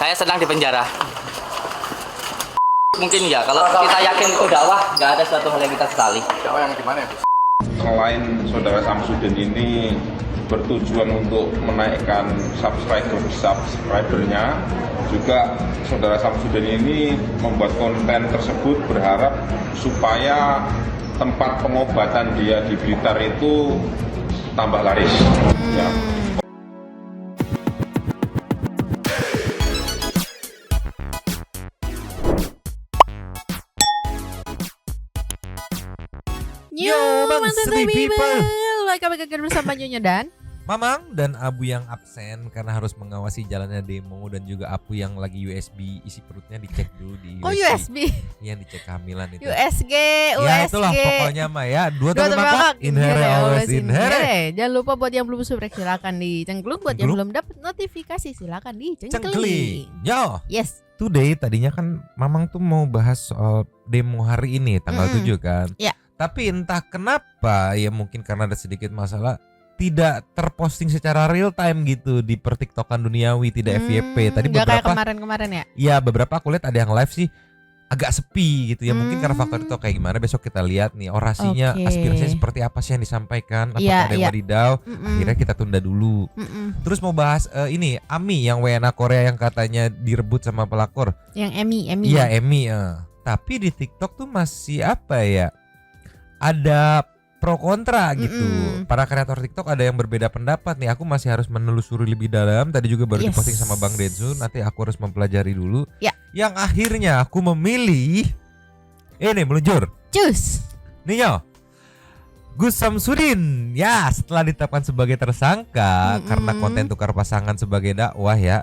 Saya sedang di penjara. Mungkin ya, kalau kita yakin itu dakwah, nggak ada suatu hal yang kita sesali. Dakwah yang gimana ya, Bu? Selain saudara Samsudin ini bertujuan untuk menaikkan subscribernya, juga saudara Samsudin ini membuat konten tersebut berharap supaya tempat pengobatan dia di Blitar itu tambah laris. Ya. Yo, Monster People. Welcome back bersama Nyonya dan Mamang dan Abu yang absen karena harus mengawasi jalannya demo, dan juga Apu yang lagi USB isi perutnya dicek dulu di Oh USB. Iya, dicek kehamilan itu. USG, Ya itulah pokoknya mah ya. Dua termakak inhere always inhere. Jangan lupa buat yang belum subscribe silakan dicengklung, buat yang belum dapat notifikasi silakan dicengkling. Yo. Yes. Today tadinya kan Mamang tuh mau bahas soal demo hari ini tanggal 7 kan. Iya. Tapi entah kenapa ya, mungkin karena ada sedikit masalah tidak terposting secara real time gitu di pertiktokan duniawi, tidak FYP. Tadi Gak kayak beberapa kemarin-kemarin ya? ya beberapa aku lihat ada yang live sih agak sepi gitu ya. Mungkin karena faktor itu kayak gimana, besok kita lihat nih orasinya, aspirasinya seperti apa sih yang disampaikan, apakah ada yang wadidaw. Akhirnya kita tunda dulu. Terus mau bahas ini Ami yang WNA Korea yang katanya direbut sama pelakor. Yang Emmy. Iya Emmy. Tapi di TikTok tuh masih apa ya, ada pro kontra gitu. Para kreator TikTok ada yang berbeda pendapat nih. Aku masih harus menelusuri lebih dalam. Tadi juga baru diposting sama Bang Densu. Nanti aku harus mempelajari dulu. Ya. Yang akhirnya aku memilih ini meluncur. Cus. Nih yo, Gus Samsudin. Ya, setelah ditetapkan sebagai tersangka karena konten tukar pasangan sebagai dakwah ya.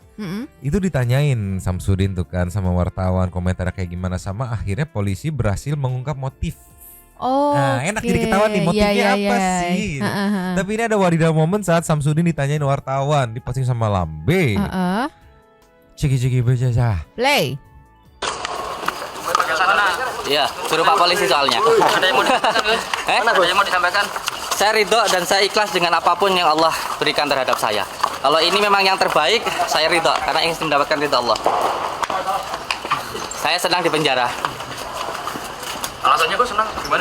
Itu ditanyain Samsudin tuh kan sama wartawan, komentarnya kayak gimana, sama akhirnya polisi berhasil mengungkap motif. Oh, nah, enak jadi ketahuan nih motifnya apa sih. Tapi ini ada wadidaw momen saat Samsudin ditanyain wartawan, diposting sama Lambe. Ciki-ciki bejaja. Play. Iya, suruh Pak Polisi soalnya. Ada yang mau disampaikan? Ada yang mau disampaikan? Saya ridho dan saya ikhlas dengan apapun yang Allah berikan terhadap saya. Kalau ini memang yang terbaik, saya ridho karena ingin mendapatkan ridho Allah. Saya sedang di penjara. Alasannya kok senang gimana?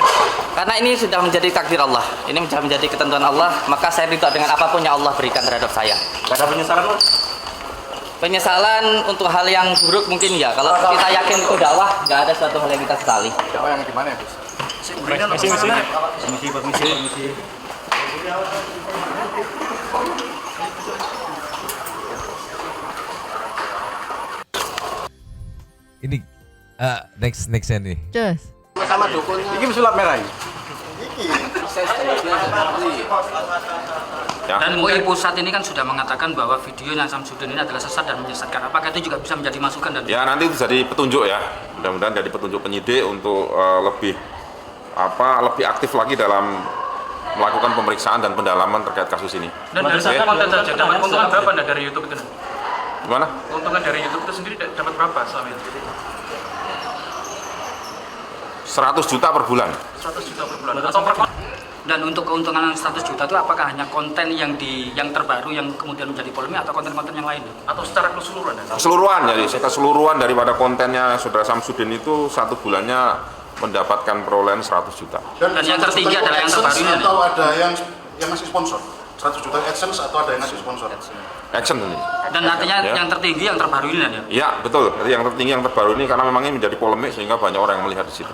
Karena ini sudah menjadi takdir Allah. Ini sudah menjadi ketentuan Allah, maka saya ridho dengan apapun yang Allah berikan terhadap saya. Gak ada penyesalan loh? Penyesalan untuk hal yang buruk mungkin ya. Kalau kita yakin itu dakwah, nggak ada suatu hal yang kita sesali. Dakwah yang gimana ya, Bos? Permisi. Ini nextnya nih. Cus. Sama dukunnya. Ini sulap merah ini. Dan MUI Pusat ini kan sudah mengatakan bahwa videonya Samsudin ini adalah sesat dan menyesatkan. Apakah itu juga bisa menjadi masukan dan Ya, nanti itu jadi petunjuk ya. Mudah-mudahan jadi petunjuk penyidik untuk lebih aktif lagi dalam melakukan pemeriksaan dan pendalaman terkait kasus ini. Dan dari sana konten saja dapat keuntungan berapa Anda dari YouTube itu? Gimana? Keuntungan dari YouTube itu sendiri dapat berapa selama ini? 100 juta per bulan. 100 juta per bulan atau per dan untuk keuntungan 100 juta itu apakah hanya konten yang terbaru yang kemudian menjadi polemik atau konten-konten yang lain? Atau secara keseluruhan? Keseluruhan, jadi keseluruhan daripada kontennya saudara Samsudin itu satu bulannya mendapatkan perolehan 100 juta. Dan yang tertinggi adalah yang terbaru ini. Atau ada yang ngasih sponsor? 100 juta AdSense atau ada yang ngasih sponsor? Action ini. Dan artinya Ya. yang tertinggi yang terbaru ini ya? Iya, betul. Jadi yang tertinggi yang terbaru ini karena memang ini menjadi polemik sehingga banyak orang yang melihat di situ.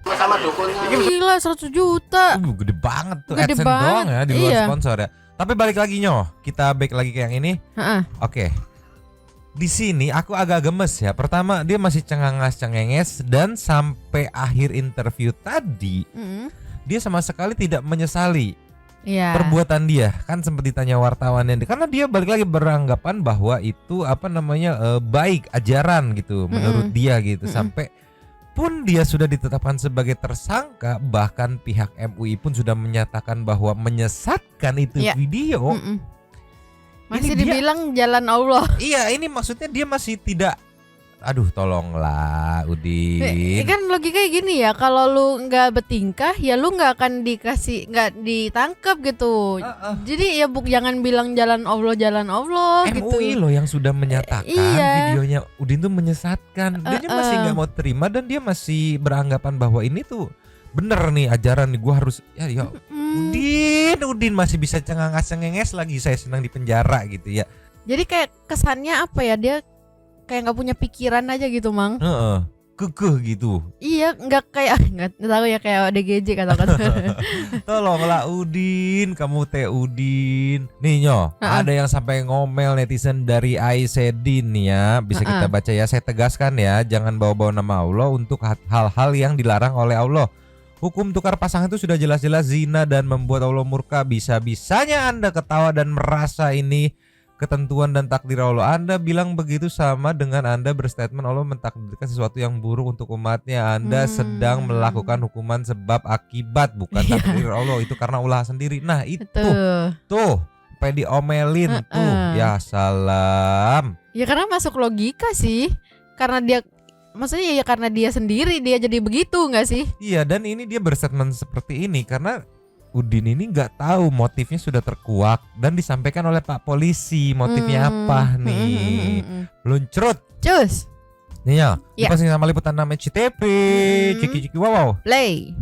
Sama dukunnya. Gila 100 juta. Gede banget tuh, Gede AdSense banget, doang ya di luar iya. sponsor ya. Tapi balik lagi kita back lagi ke yang ini. Oke. Di sini aku agak gemes ya. Pertama dia masih cengenges dan sampai akhir interview tadi dia sama sekali tidak menyesali perbuatan dia. Kan sempat ditanya wartawannya, karena dia balik lagi beranggapan bahwa itu baik ajaran gitu menurut dia gitu. Sampai pun dia sudah ditetapkan sebagai tersangka, bahkan pihak MUI pun sudah menyatakan bahwa menyesatkan itu video. Masih Ini dibilang jalan Allah. Iya, ini maksudnya dia masih tidak Aduh, tolonglah Udin. Kan logikanya gini ya, kalau lu nggak bertingkah ya lu nggak akan nggak ditangkap gitu. Jadi ya jangan bilang jalan Allah gitu. MUI loh yang sudah menyatakan videonya Udin tuh menyesatkan. Dia masih nggak mau terima dan dia masih beranggapan bahwa ini tuh bener nih ajaran nih, gue harus ya Udin masih bisa cengenges lagi, saya senang di penjara gitu ya. Jadi kayak kesannya apa ya, dia kayak nggak punya pikiran aja gitu, Mang. Kekeh gitu. Iya, nggak tahu ya, kayak DGJ kata-kata. Tolonglah Udin, kamu teh Udin. Nih Nyo, ada yang sampai ngomel netizen dari Aisedin nih ya. Bisa kita baca ya, saya tegaskan ya, jangan bawa-bawa nama Allah untuk hal-hal yang dilarang oleh Allah. Hukum tukar pasangan itu sudah jelas-jelas zina dan membuat Allah murka. Bisa-bisanya Anda ketawa dan merasa ini ketentuan dan takdir Allah. Anda bilang begitu sama dengan Anda berstatement Allah mentakdirkan sesuatu yang buruk untuk umatnya. Anda sedang melakukan hukuman sebab akibat, bukan takdir Allah. Itu karena ulah sendiri. Nah itu tuh pengen diomelin tuh. Ya salam. Ya karena masuk logika sih. Karena dia, maksudnya ya karena dia sendiri dia jadi begitu nggak sih? Iya, dan ini dia berstatement seperti ini karena Udin ini nggak tahu motifnya sudah terkuak dan disampaikan oleh Pak Polisi. Motifnya apa nih? Luncurut. Cus. Nih ya, pasti sama liputan namanya CTP. Ciki wow. Play.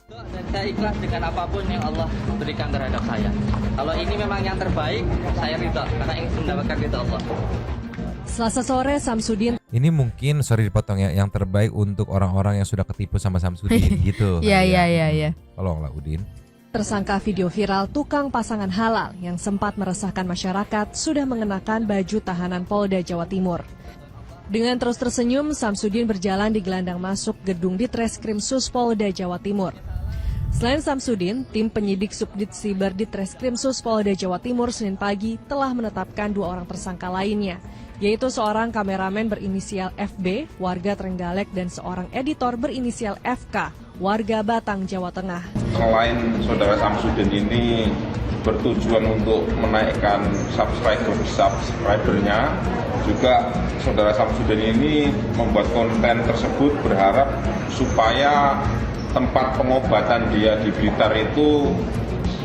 Dan saya ikhlas dengan apapun yang Allah berikan terhadap saya. Kalau ini memang yang terbaik, saya ridho karena ingin mendapatkan ridho Allah. Selasa sore, Samsudin. Ini mungkin, sorry dipotong ya, yang terbaik untuk orang-orang yang sudah ketipu sama Samsudin gitu. Iya. Tolonglah Udin. Tersangka video viral tukang pasangan halal yang sempat meresahkan masyarakat sudah mengenakan baju tahanan Polda Jawa Timur. Dengan terus tersenyum, Samsudin berjalan di gelandang masuk gedung Ditreskrim Sus Polda Jawa Timur. Selain Samsudin, tim penyidik Subdit Siber Ditreskrim Sus Polda Jawa Timur Senin pagi telah menetapkan 2 orang tersangka lainnya, yaitu seorang kameramen berinisial FB, warga Trenggalek, dan seorang editor berinisial FK, warga Batang, Jawa Tengah. Selain saudara Samsudin ini bertujuan untuk menaikkan subscribernya, juga saudara Samsudin ini membuat konten tersebut berharap supaya tempat pengobatan dia di Blitar itu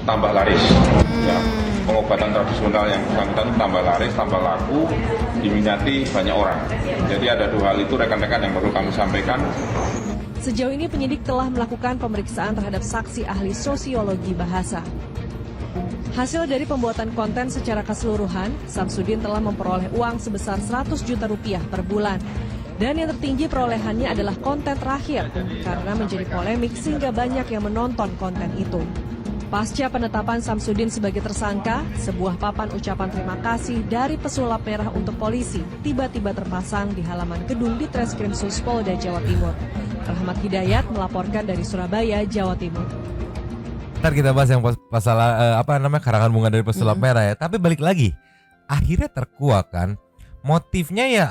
tambah laris. Ya, pengobatan tradisional yang bersangkutan tambah laris, tambah laku, diminati banyak orang. Jadi ada 2 hal itu rekan-rekan yang perlu kami sampaikan. Sejauh ini penyidik telah melakukan pemeriksaan terhadap saksi ahli sosiologi bahasa. Hasil dari pembuatan konten secara keseluruhan, Samsudin telah memperoleh uang sebesar 100 juta rupiah per bulan. Dan yang tertinggi perolehannya adalah konten terakhir, karena menjadi polemik sehingga banyak yang menonton konten itu. Pasca penetapan Samsudin sebagai tersangka, sebuah papan ucapan terima kasih dari pesulap merah untuk polisi tiba-tiba terpasang di halaman gedung Ditreskrim Sus Polda Jawa Timur. Rahmat Hidayat melaporkan dari Surabaya, Jawa Timur. Ntar kita bahas yang pasal karangan bunga dari pesulap merah ya. Tapi balik lagi, akhirnya terkuak kan. Motifnya ya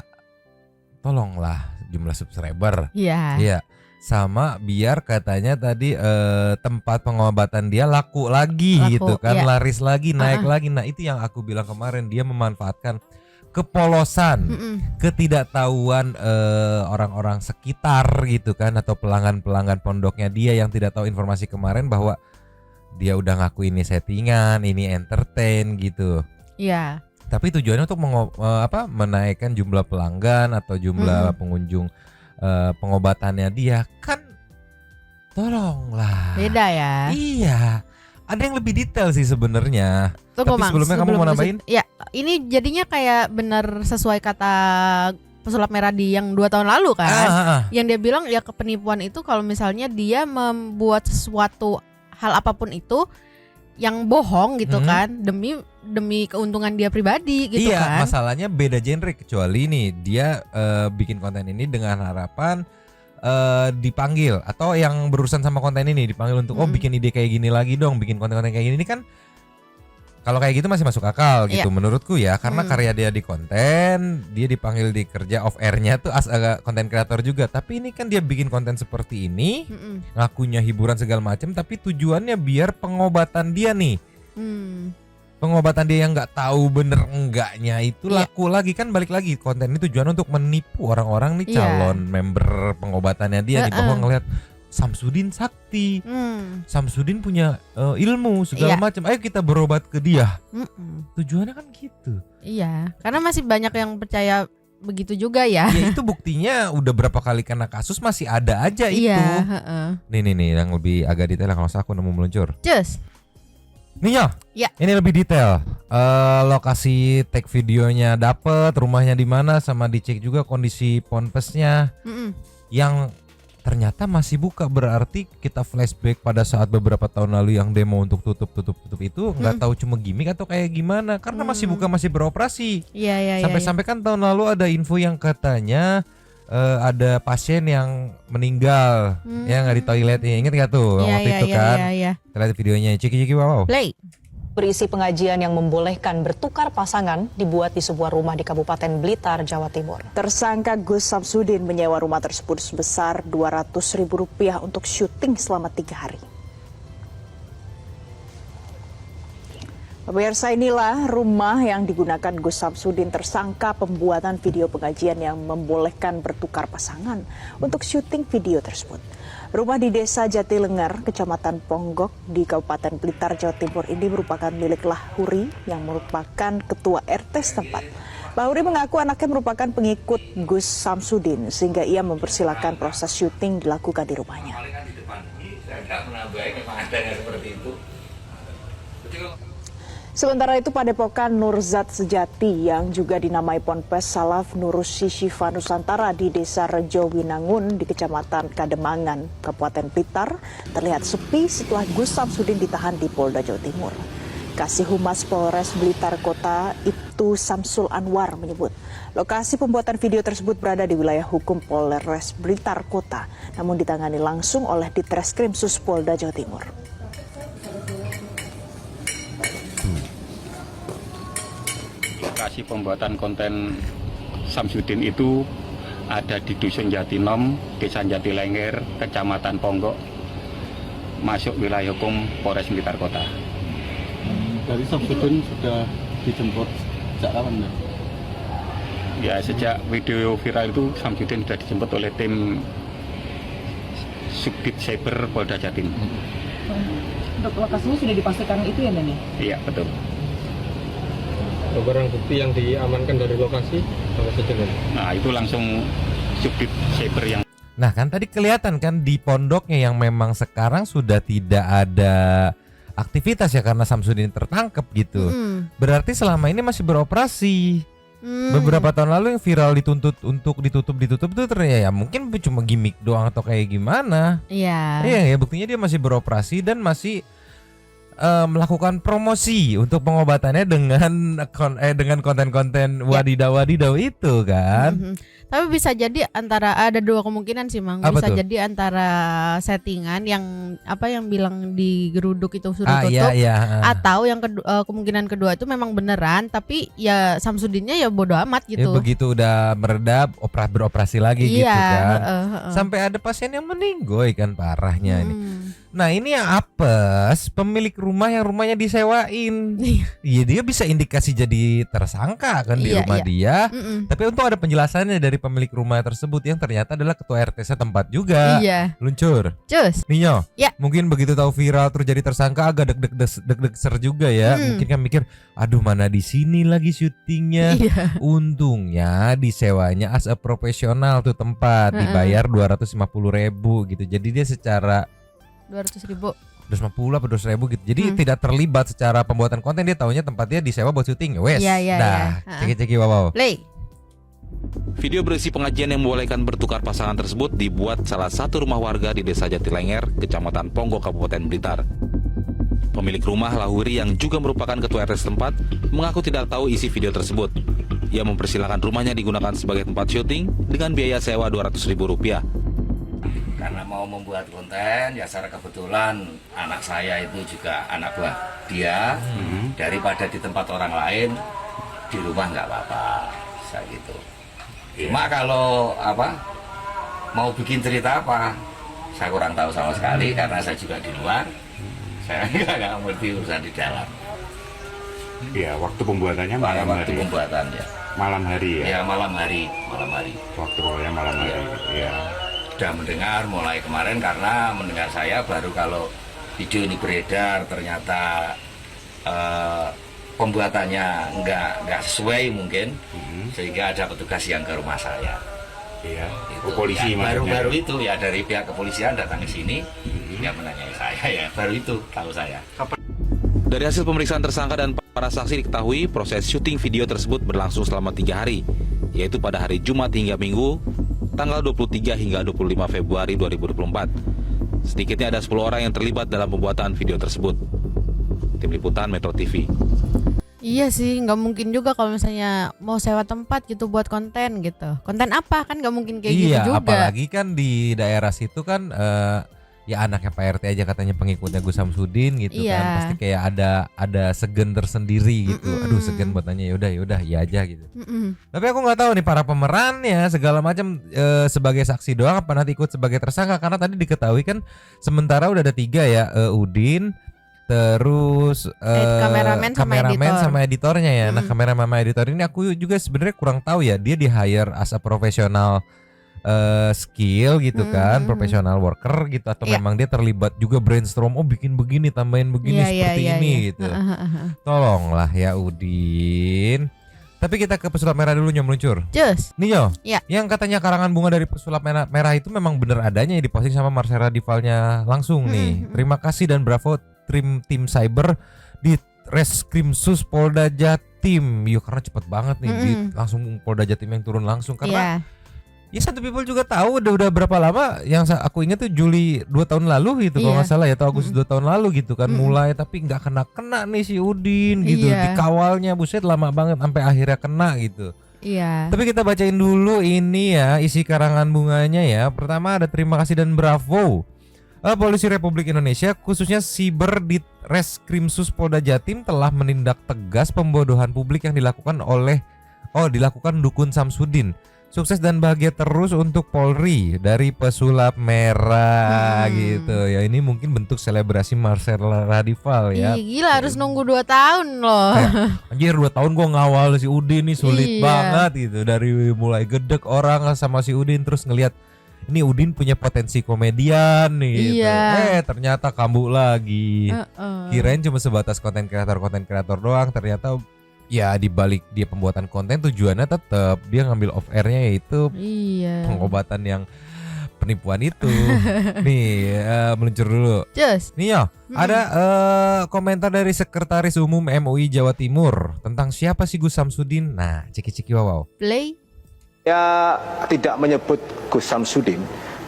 tolonglah jumlah subscriber. Iya. Sama biar katanya tadi tempat pengobatan dia laku lagi gitu kan, laris lagi, naik lagi. Nah itu yang aku bilang kemarin, dia memanfaatkan kepolosan, ketidaktahuan orang-orang sekitar gitu kan, atau pelanggan-pelanggan pondoknya dia yang tidak tahu informasi kemarin bahwa dia udah ngaku ini settingan, ini entertain gitu. Iya. Tapi tujuannya untuk menaikkan jumlah pelanggan atau jumlah pengunjung pengobatannya dia kan. Tolonglah. Beda ya. Iya. Ada yang lebih detail sih sebenarnya. Tapi sebelumnya kamu mau nambahin? Ya, ini jadinya kayak benar sesuai kata pesulap merah di yang 2 tahun lalu kan. Yang dia bilang ya penipuan itu kalau misalnya dia membuat sesuatu hal apapun itu yang bohong gitu kan, demi keuntungan dia pribadi gitu kan. Iya, masalahnya beda genre, kecuali nih dia bikin konten ini dengan harapan dipanggil, atau yang berurusan sama konten ini dipanggil untuk bikin ide kayak gini lagi dong, bikin konten-konten kayak gini. Ini kan kalau kayak gitu masih masuk akal gitu menurutku ya, karena karya dia di konten, dia dipanggil di kerja off airnya tuh konten kreator juga. Tapi ini kan dia bikin konten seperti ini, ngakunya hiburan segala macam, tapi tujuannya biar pengobatan dia nih. pengobatan dia yang nggak tahu bener enggaknya itu laku lagi kan, balik lagi konten ini tujuan untuk menipu orang-orang nih calon member pengobatannya dia nih, bahwa ngelihat Samsudin sakti, Samsudin punya ilmu segala macam, ayo kita berobat ke dia. Tujuannya kan gitu. Iya, karena masih banyak yang percaya begitu juga ya. Ya itu buktinya udah berapa kali kena kasus masih ada aja itu. Iya. Nih yang lebih agak detail kalau aku nemu meluncur. Cus. Nih ini lebih detail. Lokasi take videonya dapet, rumahnya di mana, sama dicek juga kondisi ponpesnya yang ternyata masih buka. Berarti kita flashback pada saat beberapa tahun lalu yang demo untuk tutup itu nggak tahu cuma gimmick atau kayak gimana, karena masih buka, masih beroperasi. Sampai-sampai kan tahun lalu ada info yang katanya ada pasien yang meninggal ya nggak di toilet, inget nggak tuh waktu itu kan? Kita lihat videonya, ciki wow. Play. Berisi pengajian yang membolehkan bertukar pasangan dibuat di sebuah rumah di Kabupaten Blitar, Jawa Timur. Tersangka Gus Samsudin menyewa rumah tersebut sebesar Rp200.000 untuk syuting selama 3 hari. Pemirsa, inilah rumah yang digunakan Gus Samsudin, tersangka pembuatan video pengajian yang membolehkan bertukar pasangan untuk syuting video tersebut. Rumah di Desa Jatilengar, Kecamatan Ponggok di Kabupaten Blitar, Jawa Timur ini merupakan milik Lahuri yang merupakan ketua RT setempat. Lahuri mengaku anaknya merupakan pengikut Gus Samsudin sehingga ia mempersilahkan proses syuting dilakukan di rumahnya. Sementara itu Padepokan Nurzat Sejati yang juga dinamai Ponpes Salaf Nurus Shishifa Nusantara di Desa Rejo Winangun di Kecamatan Kademangan, Kabupaten Blitar terlihat sepi setelah Gus Samsudin ditahan di Polda Jawa Timur. Kasih Humas Polres Blitar Kota Ibtu Samsul Anwar menyebut lokasi pembuatan video tersebut berada di wilayah hukum Polres Blitar Kota, namun ditangani langsung oleh Ditreskrim Sus Polda Jawa Timur. Lokasi pembuatan konten Samsudin itu ada di Dusun Jatinom, Desa Jatilenger, Kecamatan Ponggok, masuk wilayah hukum Polres Blitar Kota. Dari Samsudin sudah dijemput sejak kapan? Ya, sejak video viral itu Samsudin sudah dijemput oleh tim Subdit Cyber Polda Jatim. Untuk lokasinya sudah dipastikan itu ya, Dan? Iya, betul. Barang bukti yang diamankan dari lokasi apa saja? Nah, itu langsung Subdit Cyber yang. Nah kan tadi kelihatan kan di pondoknya yang memang sekarang sudah tidak ada aktivitas ya karena Samsudin tertangkap gitu. Berarti selama ini masih beroperasi. Beberapa tahun lalu yang viral dituntut untuk ditutup itu ternyata ya mungkin cuma gimmick doang atau kayak gimana. Iya ya, buktinya dia masih beroperasi dan masih melakukan promosi untuk pengobatannya dengan konten-konten wadidaw itu kan. Tapi bisa jadi ada dua kemungkinan sih, Mang. Bisa jadi antara settingan yang bilang digeruduk itu suruh tutup, atau yang kemungkinan kedua itu memang beneran, tapi ya Samsudinnya ya bodo amat gitu. Ya, begitu udah meredap beroperasi lagi gitu kan. Sampai ada pasien yang meninggoy kan parahnya ini. Nah ini yang apes pemilik rumah yang rumahnya disewain. Iya dia bisa indikasi jadi tersangka kan di rumah dia. Tapi untung ada penjelasannya dari pemilik rumah tersebut yang ternyata adalah ketua RT setempat juga. Luncur. Cus. Ninyo. Mungkin begitu tahu viral terus jadi tersangka agak deg-deg ser juga ya. Mungkin kan mikir, aduh mana di sini lagi syutingnya. Untungnya disewanya as a profesional tuh tempat, dibayar 250.000 gitu. Jadi dia secara 200.000 250 atau 200.000 gitu. Jadi tidak terlibat secara pembuatan konten, dia taunya tempatnya disewa buat syuting. Wes. Ceki wow. Play. Video berisi pengajian yang membolehkan bertukar pasangan tersebut dibuat salah satu rumah warga di Desa Jatilenger, Kecamatan Ponggok, Kabupaten Blitar. Pemilik rumah Lahuri yang juga merupakan ketua RT setempat mengaku tidak tahu isi video tersebut. Ia mempersilahkan rumahnya digunakan sebagai tempat syuting dengan biaya sewa Rp200.000. Karena mau membuat konten, ya secara kebetulan anak saya itu juga anak buah dia. Daripada di tempat orang lain, di rumah nggak apa-apa, saya gitu. Cuma kalau mau bikin cerita saya kurang tahu sama sekali karena saya juga di luar. Saya nggak ngerti urusan di dalam. Iya, waktu pembuatannya malam waktu hari. Pembuatan ya. Malam hari ya. Ya malam hari. Waktu pembuatannya malam hari. Iya. Sudah mendengar mulai kemarin karena mendengar saya baru kalau video ini beredar ternyata pembuatannya nggak sesuai mungkin, sehingga ada petugas yang ke rumah saya. Iya. Itu, Polisi ya, maksudnya. baru itu ya dari pihak kepolisian datang ke sini, dia menanyai saya ya baru itu tahu saya. Dari hasil pemeriksaan tersangka dan para saksi diketahui proses syuting video tersebut berlangsung selama 3 hari, yaitu pada hari Jumat hingga Minggu, tanggal 23 hingga 25 Februari 2024. Sedikitnya ada 10 orang yang terlibat dalam pembuatan video tersebut. Tim Liputan Metro TV. Iya sih, nggak mungkin juga kalau misalnya mau sewa tempat gitu buat konten gitu. Konten apa kan nggak mungkin kayak gitu juga. Iya, apalagi kan di daerah situ kan ya anaknya Pak RT aja katanya pengikutnya Gus Samsudin gitu Iya. kan. Pasti kayak ada segen tersendiri gitu. Aduh, segen buat nanya yaudah ya aja gitu. Tapi aku nggak tahu nih para pemerannya segala macam sebagai saksi doang apa nanti ikut sebagai tersangka, karena tadi diketahui kan sementara udah ada 3 ya, Udin, terus kameramen sama editornya ya. Nah, kameramen sama editor ini aku juga sebenarnya kurang tahu ya, dia di hire as a profesional skill gitu kan, professional worker gitu, atau memang dia terlibat juga brainstorm, bikin begini tambahin begini seperti ini gitu. Tolonglah ya Udin. Tapi kita ke pesulap merah dulu, Nyo meluncur. Just. Nih Nyo, ya. Yang katanya karangan bunga dari pesulap merah itu memang bener adanya ya, diposting sama Marcella Divalnya langsung nih. Terima kasih dan bravo tim cyber di Reskrimsus Polda Jatim. Yuk, karena cepet banget nih, langsung Polda Jatim yang turun langsung karena ya satu people juga tahu udah berapa lama, yang aku ingat tuh Juli 2 tahun lalu gitu kalau nggak salah ya, atau Agustus 2 tahun lalu gitu kan mulai, tapi nggak kena nih si Udin gitu, dikawalnya buset lama banget sampai akhirnya kena gitu. Iya. Tapi kita bacain dulu ini ya isi karangan bunganya ya. Pertama ada terima kasih dan bravo. Polisi Republik Indonesia khususnya Siber di Reskrimsus Polda Jatim telah menindak tegas pembodohan publik yang dilakukan Dukun Samsudin. Sukses dan bahagia terus untuk Polri dari pesulap merah gitu ya. Ini mungkin bentuk selebrasi Marcella Dival ya. Gila, harus nunggu 2 tahun loh. Anjir 2 tahun gua ngawal si Udin nih sulit banget gitu. Dari mulai gedek orang sama si Udin, terus ngelihat ini Udin punya potensi komedian nih gitu. Ternyata kambuh lagi. Kirain cuma sebatas konten kreator doang, ternyata ya di balik dia pembuatan konten tujuannya tetap dia ngambil off airnya, yaitu pengobatan yang penipuan itu. Nih meluncur dulu. Nih yo, ada komentar dari Sekretaris Umum MUI Jawa Timur tentang siapa sih Gus Samsudin. Nah, ciki-ciki wow. Play. Ya tidak menyebut Gus Samsudin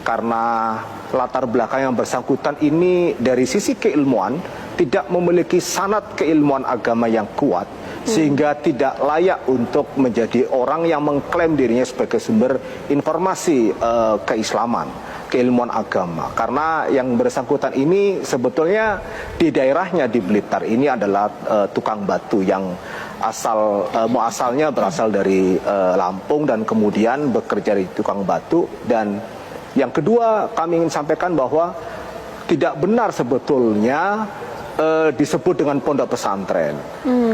karena latar belakang yang bersangkutan ini dari sisi keilmuan tidak memiliki sanad keilmuan agama yang kuat, sehingga tidak layak untuk menjadi orang yang mengklaim dirinya sebagai sumber informasi keislaman, keilmuan agama. Karena yang bersangkutan ini sebetulnya di daerahnya di Blitar ini adalah tukang batu yang muasalnya berasal dari Lampung dan kemudian bekerja di tukang batu. Dan yang kedua, kami ingin sampaikan bahwa tidak benar sebetulnya disebut dengan pondok pesantren,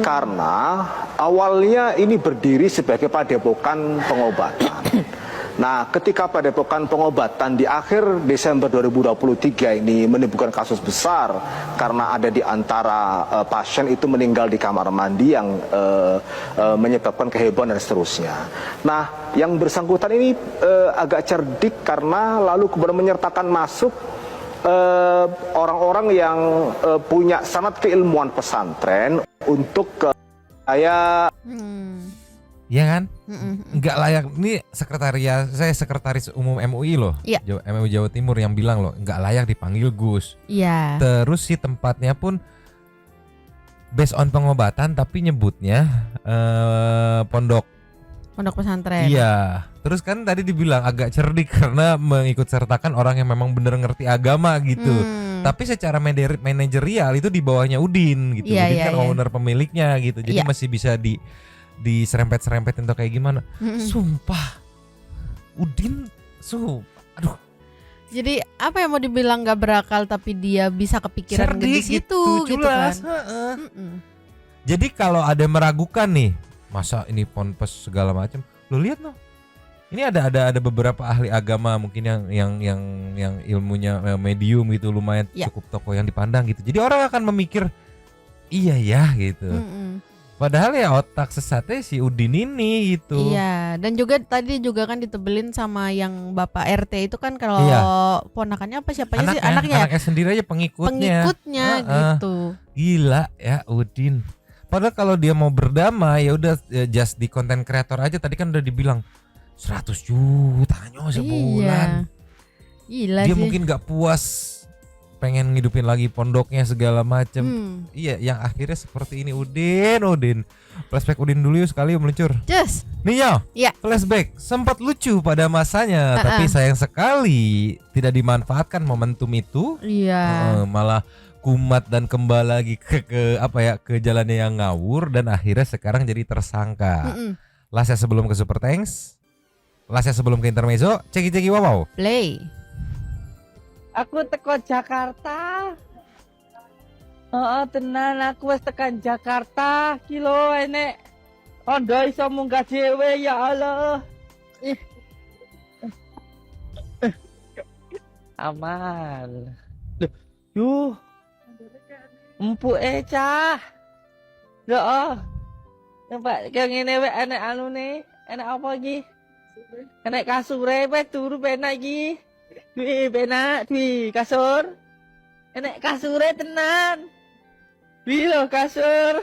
karena awalnya ini berdiri sebagai padepokan pengobatan. Nah, ketika padepokan pengobatan di akhir Desember 2023 ini menimbulkan kasus besar karena ada di antara pasien itu meninggal di kamar mandi yang menyebabkan kehebohan dan seterusnya. Nah, yang bersangkutan ini agak cerdik karena lalu kemudian menyertakan masuk orang-orang yang punya sanad keilmuan pesantren untuk Iya kan? Nggak layak. Ini sekretaris umum MUI loh, MUI Jawa Timur yang bilang loh nggak layak dipanggil Gus. Iya. Terus si tempatnya pun based on pengobatan tapi nyebutnya pondok pesantren. Iya. Terus kan tadi dibilang agak cerdik karena mengikut sertakan orang yang memang bener ngerti agama gitu. Tapi secara manajerial itu di bawahnya Udin gitu. Udin kan owner pemiliknya gitu. Jadi masih bisa diserempet-serempetin atau kayak gimana. Sumpah Udin aduh. Jadi apa yang mau dibilang gak berakal tapi dia bisa kepikiran cerdik gitu kan. Jadi kalau ada yang meragukan nih, masa ini ponpes segala macam, lu lihat no. Ini ada beberapa ahli agama mungkin yang ilmunya medium gitu lumayan cukup tokoh yang dipandang gitu. Jadi orang akan memikir iya ya gitu. Padahal ya otak sesatnya si Udin ini gitu. Iya, dan juga tadi juga kan ditebelin sama yang Bapak RT itu kan kalau ponakannya apa siapanya sih anaknya sendiri aja pengikutnya gitu. Gila ya Udin. Padahal kalau dia mau berdamai ya udah just di konten kreator aja, tadi kan udah dibilang 100 juta sebulan. Gila dia sih. Mungkin gak puas pengen ngidupin lagi pondoknya segala macem. Iya, yang akhirnya seperti ini. Udin flashback Udin dulu yuk sekali meluncur. Nih ya, flashback sempat lucu pada masanya, tapi sayang sekali tidak dimanfaatkan momentum itu. Malah kumat dan kembali lagi ke jalannya yang ngawur, dan akhirnya sekarang jadi tersangka. Lasnya sebelum ke Super Thanks, lasnya sebelum ke intermezzo, ceki wow. Play. Aku teko Jakarta. Tenan aku wis tekan Jakarta. Kilo enek kondo iso munggah dhewe ya Allah. Aman. Yuh. Empuke cah. Heeh. Nampak kaya ngene wae enek anune. Enek apa iki? Enek kasure wae turu penak iki. Dwi benak, dwi kasur. Enek kasure tenan. Dwi lo kasur.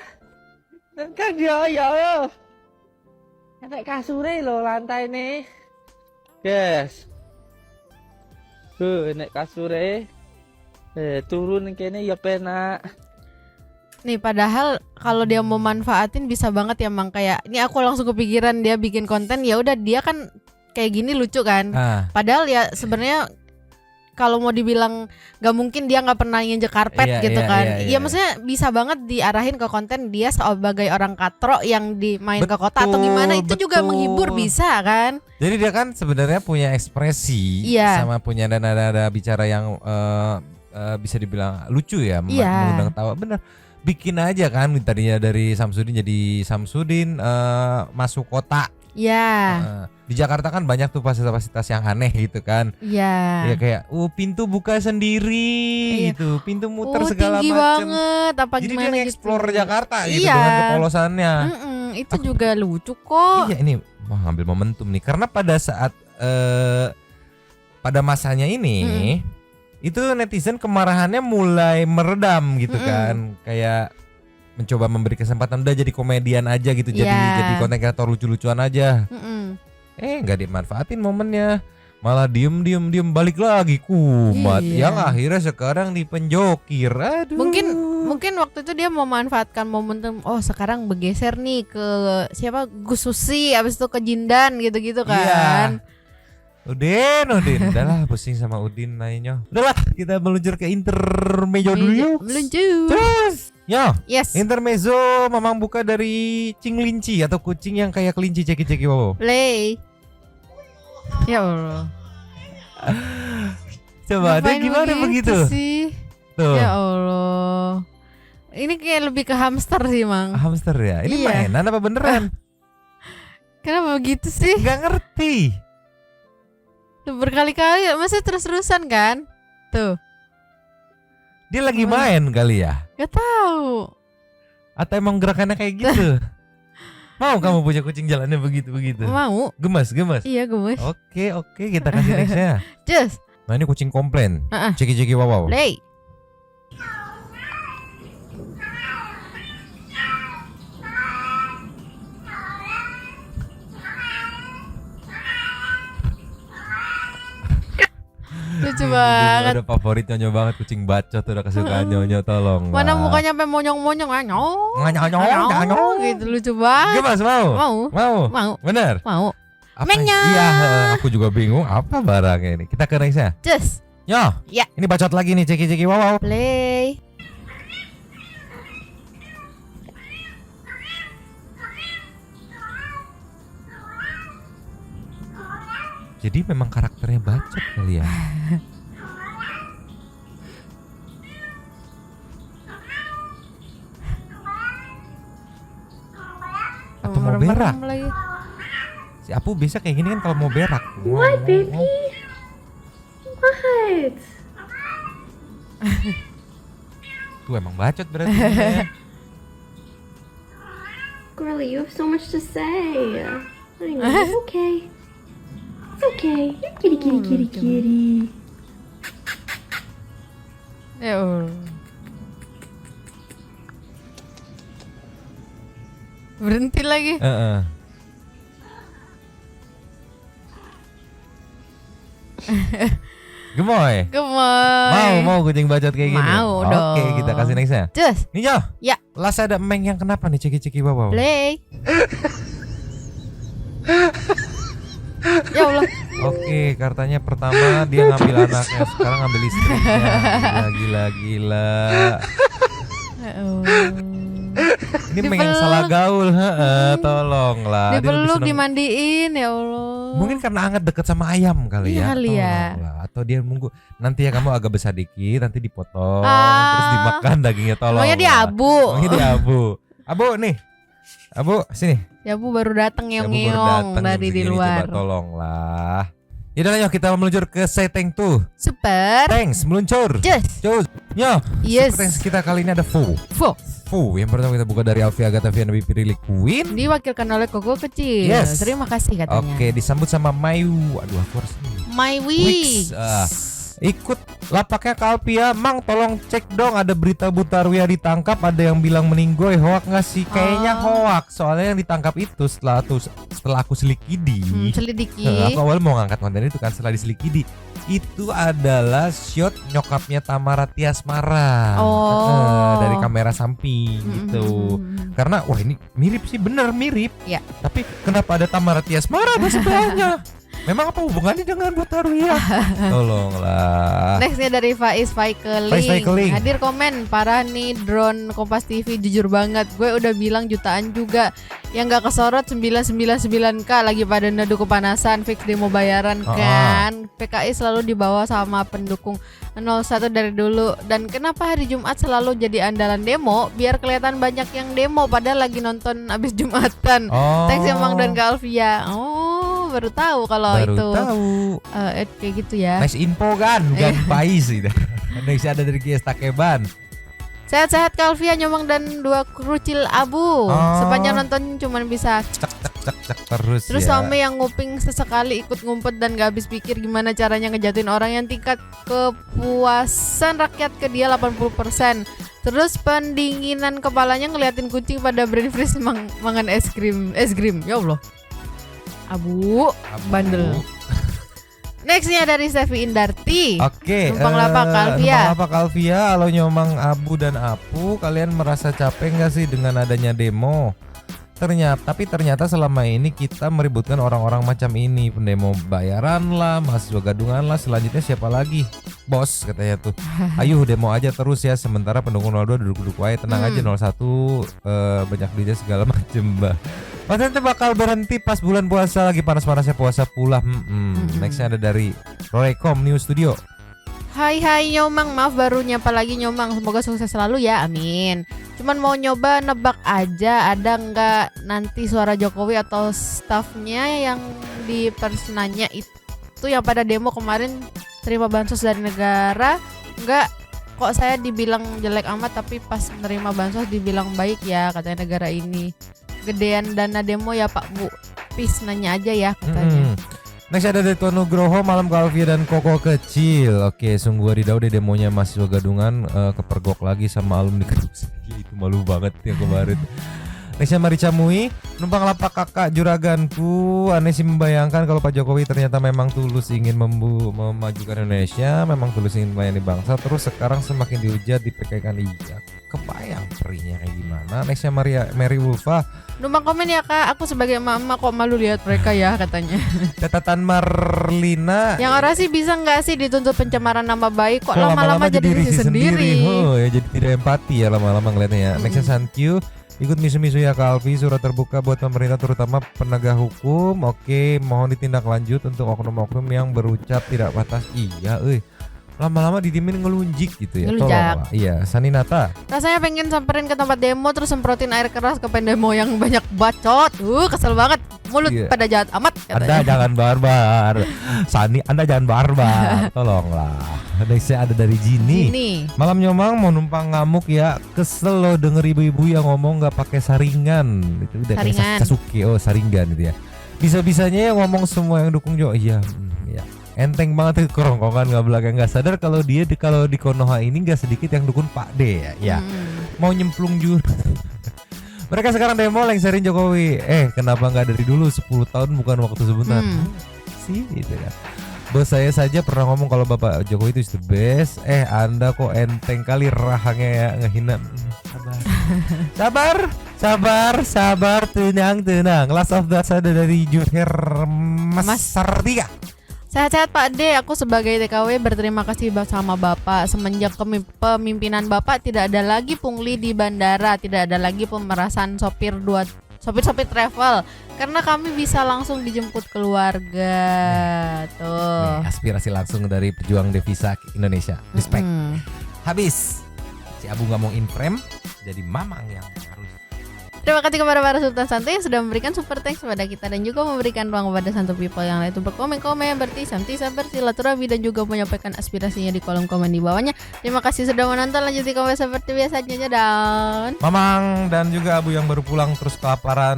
Dan kan dia ya. Enek kasure lo lantai nih. Guys. Enek kasure. Turun kene ya penak. Nih padahal kalau dia mau manfaatin bisa banget ya Mang, kayak ini aku langsung kepikiran dia bikin konten, ya udah dia kan kayak gini lucu kan. Padahal ya sebenarnya kalau mau dibilang gak mungkin dia nggak pernah nginjek karpet gitu kan. Iya, maksudnya bisa banget diarahin ke konten dia sebagai orang katro yang main ke kota atau gimana, itu juga menghibur bisa kan. Jadi dia kan sebenarnya punya ekspresi sama punya nada bicara yang bisa dibilang lucu ya, mengundang tawa. Bener, bikin aja kan tadinya dari Samsudin jadi Samsudin masuk kota. Di Jakarta kan banyak tuh fasilitas yang aneh gitu kan. Ya kayak pintu buka sendiri gitu, pintu muter segala macam. Tinggi banget apa jadi gimana dia explore gitu. Jakarta gitu dengan kepolosannya. Itu juga lucu kok. Iya, ini ngambil momentum nih karena pada saat pada masanya ini itu netizen kemarahannya mulai meredam gitu kan. Kayak mencoba memberi kesempatan udah jadi komedian aja gitu, jadi konten kreator lucu-lucuan aja. Nggak dimanfaatin momennya, malah diem balik lagi kumat. Yang akhirnya sekarang dipenjokir. Aduh. Mungkin waktu itu dia mau manfaatkan momentum. Oh sekarang bergeser nih ke siapa, Gus Susi, abis itu ke Jindan gitu-gitu kan. Udin, udahlah pusing sama Udin lainnya. Udahlah kita meluncur ke intermezzo dulu yuk. Terus intermezzo memang buka dari Cinglinci atau kucing yang kayak kelinci, ceki wow. Play. Ya Allah. Coba ada gimana begitu sih? Tuh. Ya Allah. Ini kayak lebih ke hamster sih Mang. Hamster ya? Ini mainan apa beneran? Kenapa begitu sih? Gak ngerti. Tuh berkali-kali masih terus-terusan kan? Tuh. Dia lagi main kali ya? Gak tahu. Atau emang gerakannya kayak gitu? Mau kamu punya kucing jalannya begitu-begitu? Mau. Gemes? Iya gemes. Oke, kita kasih nextnya. Nah ini kucing komplain. Ceki wow. Play. Lucu banget. Udah favorit Nyonyo banget, kucing bacot udah kesukaan Nyonyo, tolong. Mana mukanya sampai monyong-monyong nyong gitu, lucu banget. Gemas mau? Bener? Mau. Iya, aku juga bingung apa barangnya ini. Kita ke nextnya. Ini bacot lagi nih, ceki wow. Play. Jadi memang karakternya bacot kali ya. mau berak. lagi. Si Apu biasa kayak gini kan kalau mau berak. What, baby? What? Tuh emang bacot berarti. Ya. Girlie, you have so much to say. I know, it's okay. It's okay. Kitty, kitty, kitty, kitty. Ya Allah. Berhenti lagi. Gemoy. Mau kucing bacot kayak gini. Mau dong. Oke, kita kasih nextnya. Cus. Ninjo. Ya. Las ada Meng yang kenapa nih ceki-ceki bawah? Play. Ya Allah. Oke, kartanya pertama dia ngambil anaknya, sekarang ngambil istrinya. Gila. Ini Meng yang salah gaul, tolonglah. Dipeluk, dimandiin, ya Allah. Mungkin karena anget deket sama ayam kali ya. Kali ya. Atau dia nunggu nanti ya kamu agak besar dikit, nanti dipotong, terus dimakan dagingnya, tolong. Maunya dia abu. Abu nih. Abu sini. Ya Bu baru datang ngeong dari di luar. Coba tolonglah. Yaudah yuk kita meluncur ke Seteng tuh. Super. Thanks meluncur. Yes. Yo. Yes. Super thanks kita kali ini ada Fu. Yang pertama kita buka dari Alfie Agatha Viana Bipirili Queen. Diwakilkan oleh Koko kecil. Yes. Terima kasih katanya. Oke, disambut sama Mayu. Aduh aku harus Maiwi. Ikut lapaknya Kalpia, Mang tolong cek dong ada berita Butarwia ditangkap, ada yang bilang meninggoy, hoak nggak sih? Kayaknya hoak, soalnya yang ditangkap itu setelah aku selidiki. Aku awal mau ngangkat konten itu kan, setelah diselidiki itu adalah shot nyokapnya Tamara Tiasmara dari kamera samping gitu. Karena wah ini mirip sih, bener mirip. Ya. Tapi kenapa ada Tamara Tiasmara di sebelahnya? Memang apa hubungannya dengan Butarwia? Tolonglah. Nextnya dari Faiz Faikeling. Hadir komen, parah nih drone Kompas TV, jujur banget. Gue udah bilang jutaan juga. Yang gak kesorot 999k lagi pada nado kepanasan, fix demo bayaran kan. PKI selalu dibawa sama pendukung 01 dari dulu. Dan kenapa hari Jumat selalu jadi andalan demo? Biar kelihatan banyak yang demo padahal lagi nonton abis Jumatan. Thanks ya Mang dan Kak Alfia. Baru tahu kalau itu kayak gitu ya. Nice info kan Pais gitu. Next ada dari Kies Takeban. Sehat-sehat Kalvia, Nyomang dan 2 kerucil abu. Sepanjang nonton cuman bisa cek terus. Terus ya. Some yang nguping sesekali ikut ngumpet dan gak habis pikir gimana caranya ngejatuhin orang yang tingkat kepuasan rakyat ke dia 80%. Terus pendinginan kepalanya ngeliatin kucing pada brain freeze mangan es krim. Ya Allah. Abu. Bandel. Nextnya dari Sevi Indarti. Oke. Numpang lapak Alvia. Halo Nyomang, Abu dan Apu, kalian merasa capek nggak sih dengan adanya demo? Ternyata selama ini kita meributkan orang-orang macam ini, pendemo bayaran lah, mahasiswa gadungan lah, selanjutnya siapa lagi? Bos katanya tuh. Ayo demo aja terus ya, sementara pendukung 02 duduk-duduk wae, tenang aja 01 banyak duitnya segala macem mbak. Nanti bakal berhenti pas bulan puasa, lagi panas-panasnya puasa pula. Nextnya ada dari Roycom New Studio. Hai Nyomang, maaf baru nyapa lagi Nyomang, semoga sukses selalu ya, amin. Cuman mau nyoba nebak aja, ada nggak nanti suara Jokowi atau stafnya yang di Persnanya itu yang pada demo kemarin terima bansos dari negara? Nggak, kok saya dibilang jelek amat tapi pas menerima bansos dibilang baik ya katanya negara ini. Gedean dana demo ya Pak Bu, please nanya aja ya katanya. Next ada dari Tuan Nugroho, malam Kalvia dan Koko kecil. Oke, sungguh Ridau deh demonya mahasiswa gadungan kepergok lagi sama alumni kampus. Itu malu banget yang kemarin. Nextnya Marica Mui, numpang lapak kakak juraganku. Aneh sih membayangkan kalau Pak Jokowi ternyata memang tulus ingin memajukan Indonesia, memang tulus ingin melayani bangsa, terus sekarang semakin dihujat, dipekaikan iya. Kebayang perihnya kayak gimana. Nextnya Mary Ulfa, numpang komen ya Kak, aku sebagai emak-emak kok malu lihat mereka ya katanya. Catatan Marlina, yang orasi bisa nggak sih dituntut pencemaran nama baik, kok lama-lama jadi diri sendiri. Ya jadi tidak empati ya lama-lama ngeliatnya ya. Nextnya Sankyu, ikut misu-misu ya Kak Alfi, surat terbuka buat pemerintah terutama penegak hukum. Oke, mohon ditindaklanjut untuk oknum-oknum yang berucap tidak batas. Iya, lama-lama didiemin ngelunjik gitu ya. Ngelunjak. Tolonglah. Iya, Saninata. Rasanya pengen samperin ke tempat demo terus semprotin air keras ke pendemo yang banyak bacot. Kesel banget. Mulut pada jahat amat katanya. Anda jangan barbar. Sani, Anda jangan barbar. Tolonglah. Saya ada dari Jini. Malam Nyomang mau numpang ngamuk ya. Kesel loh denger ibu-ibu yang ngomong nggak pakai saringan. Itu udah kayak Sasuke. Oh, saringan gitu ya. Bisa-bisanya yang ngomong semua yang dukung Jo. Iya, ya. Enteng banget itu kerongkongan nggak belakang, nggak sadar kalau dia kalau di Konoha ini nggak sedikit yang dukung Pak D ya. Mau nyemplung jur. Mereka sekarang demo lengserin Jokowi. Kenapa nggak dari dulu 10 tahun bukan waktu sebentar? Sih gitu ya. Bos saya saja pernah ngomong kalau Bapak Jokowi itu is the best. Anda kok enteng kali rahangnya ya ngehina. Sabar, tenang. Last of Us ada dari Juher Mas Sartiga. Sehat-sehat Pak D, aku sebagai TKW berterima kasih sama Bapak. Semenjak kepemimpinan Bapak tidak ada lagi pungli di bandara, tidak ada lagi pemerasan sopir travel, karena kami bisa langsung dijemput keluarga. Tuh. Aspirasi langsung dari pejuang devisa Indonesia. Respect. Habis. Si Abu nggak mau inframe, jadi Mamang yang harus. Terima kasih kepada para Sultan Santuy yang sudah memberikan super thanks kepada kita dan juga memberikan ruang kepada Santu People yang lain untuk berkomen-komen, bertisam-tisam, bersilaturahmi dan juga menyampaikan aspirasinya di kolom komen di bawahnya. Terima kasih sudah menonton, lanjut di komen seperti biasanya dan Mamang dan juga Abu yang baru pulang terus kelaparan.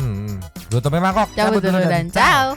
Tutup mangkok. Cabut dulu dan ciao.